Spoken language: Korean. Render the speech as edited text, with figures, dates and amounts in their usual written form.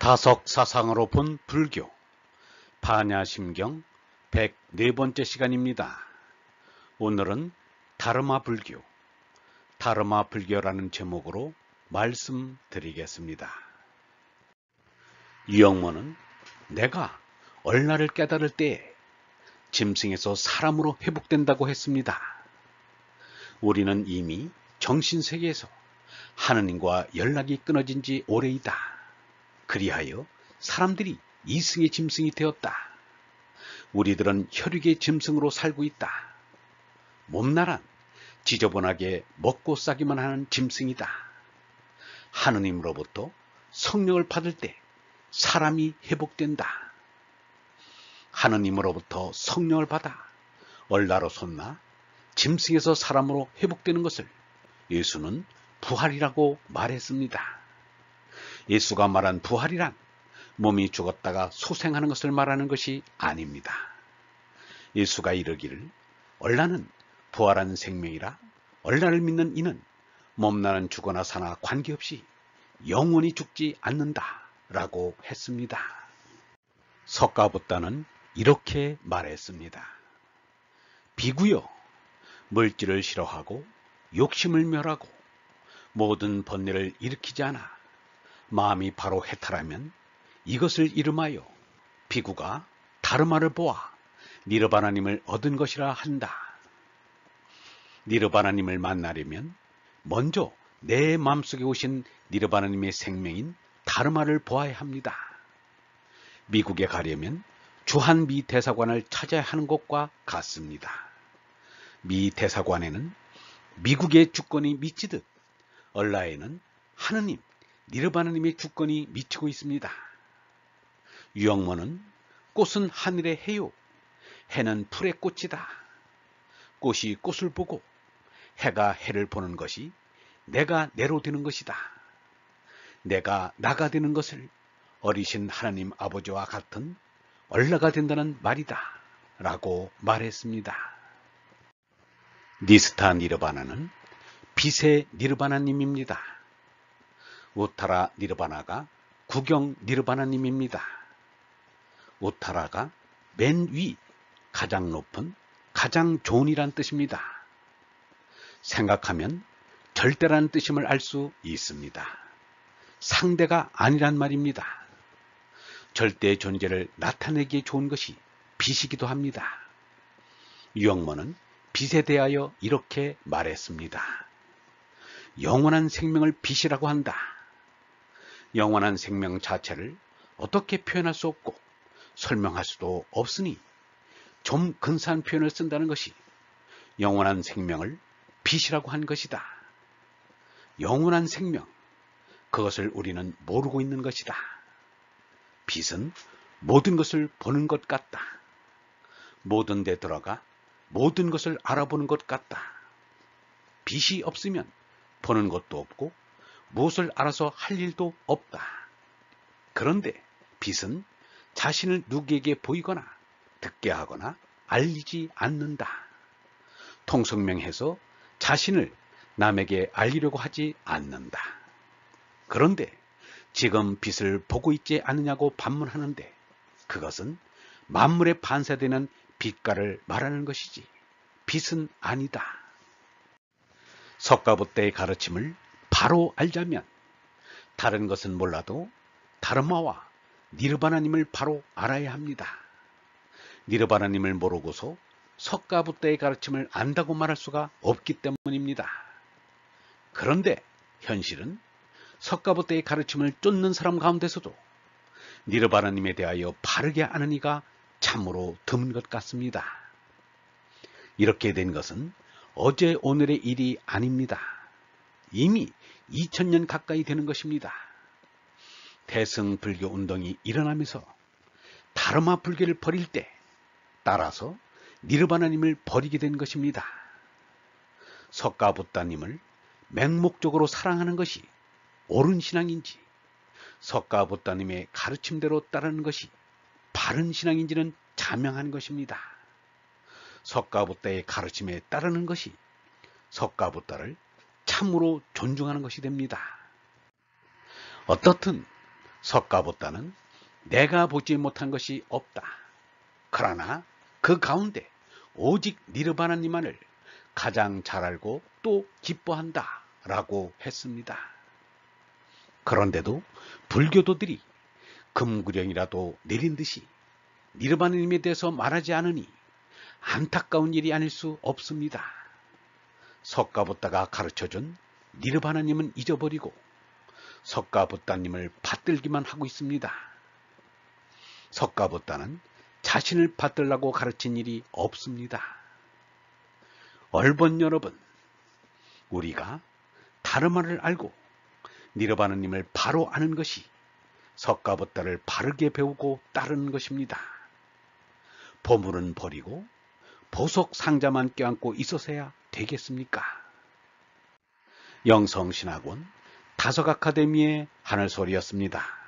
다석 사상으로 본 불교 반야심경 104번째 시간입니다. 오늘은 다르마 불교라는 제목으로 말씀드리겠습니다. 유영모는 내가 얼라를 깨달을 때에 짐승에서 사람으로 회복된다고 했습니다. 우리는 이미 정신세계에서 하느님과 연락이 끊어진 지 오래이다. 그리하여 사람들이 이승의 짐승이 되었다. 우리들은 혈육의 짐승으로 살고 있다. 몸나란 지저분하게 먹고 싸기만 하는 짐승이다. 하느님으로부터 성령을 받을 때 사람이 회복된다. 하느님으로부터 성령을 받아 얼라로 솟나 짐승에서 사람으로 회복되는 것을 예수는 부활이라고 말했습니다. 예수가 말한 부활이란 몸이 죽었다가 소생하는 것을 말하는 것이 아닙니다. 예수가 이르기를 얼라는 부활한 생명이라 얼라를 믿는 이는 몸나는 죽거나 사나 관계없이 영원히 죽지 않는다 라고 했습니다. 석가부다는 이렇게 말했습니다. 비구여, 물질을 싫어하고 욕심을 멸하고 모든 번뇌를 일으키지 않아 마음이 바로 해탈하면 이것을 이름하여 비구가 다르마를 보아 니르바나님을 얻은 것이라 한다. 니르바나님을 만나려면 먼저 내 마음속에 오신 니르바나님의 생명인 다르마를 보아야 합니다. 미국에 가려면 주한 미 대사관을 찾아야 하는 것과 같습니다. 미 대사관에는 미국의 주권이 미치듯 얼라에는 하느님 니르바나님의 주권이 미치고 있습니다. 유영모는 꽃은 하늘의 해요. 해는 풀의 꽃이다. 꽃이 꽃을 보고 해가 해를 보는 것이 내가 내로 되는 것이다. 내가 나가 되는 것을 어리신 하나님 아버지와 같은 얼라가 된다는 말이다 라고 말했습니다. 니스타 니르바나는 빛의 니르바나님입니다. 우타라 니르바나가 구경 니르바나님입니다. 우타라가 맨 위, 가장 높은, 가장 좋은이란 뜻입니다. 생각하면 절대라는 뜻임을 알 수 있습니다. 상대가 아니란 말입니다. 절대의 존재를 나타내기에 좋은 것이 빛이기도 합니다. 유영모는 빛에 대하여 이렇게 말했습니다. 영원한 생명을 빛이라고 한다. 영원한 생명 자체를 어떻게 표현할 수 없고 설명할 수도 없으니 좀 근사한 표현을 쓴다는 것이 영원한 생명을 빛이라고 한 것이다. 영원한 생명, 그것을 우리는 모르고 있는 것이다. 빛은 모든 것을 보는 것 같다. 모든 데 들어가 모든 것을 알아보는 것 같다. 빛이 없으면 보는 것도 없고 무엇을 알아서 할 일도 없다. 그런데 빛은 자신을 누구에게 보이거나 듣게 하거나 알리지 않는다. 통성명해서 자신을 남에게 알리려고 하지 않는다. 그런데 지금 빛을 보고 있지 않느냐고 반문하는데 그것은 만물에 반사되는 빛깔을 말하는 것이지 빛은 아니다. 석가부다의 가르침을 바로 알자면 다른 것은 몰라도 다르마와 니르바나님을 바로 알아야 합니다. 니르바나님을 모르고서 석가부다의 가르침을 안다고 말할 수가 없기 때문입니다. 그런데 현실은 석가부다의 가르침을 쫓는 사람 가운데서도 니르바나님에 대하여 바르게 아는 이가 참으로 드문 것 같습니다. 이렇게 된 것은 어제 오늘의 일이 아닙니다. 이미 2000년 가까이 되는 것입니다. 대승불교 운동이 일어나면서 다르마 불교를 버릴 때 따라서 니르바나님을 버리게 된 것입니다. 석가부다님을 맹목적으로 사랑하는 것이 옳은 신앙인지 석가부다님의 가르침대로 따르는 것이 바른 신앙인지는 자명한 것입니다. 석가부다의 가르침에 따르는 것이 석가부다를 참으로 존중하는 것이 됩니다. 어떻든 석가보다는 내가 보지 못한 것이 없다. 그러나 그 가운데 오직 니르바나님만을 가장 잘 알고 또 기뻐한다 라고 했습니다. 그런데도 불교도들이 금구령이라도 내린 듯이 니르바나님에 대해서 말하지 않으니 안타까운 일이 아닐 수 없습니다. 석가보다가 가르쳐준 니르바나님은 잊어버리고 석가보다님을 받들기만 하고 있습니다. 석가보다는 자신을 받들라고 가르친 일이 없습니다. 얼번 여러분, 우리가 다르마를 알고 니르바나님을 바로 아는 것이 석가보다를 바르게 배우고 따르는 것입니다. 보물은 버리고 보석 상자만 껴안고 있어서야 되겠습니까? 영성신학원 다석아카데미의 하늘소리였습니다.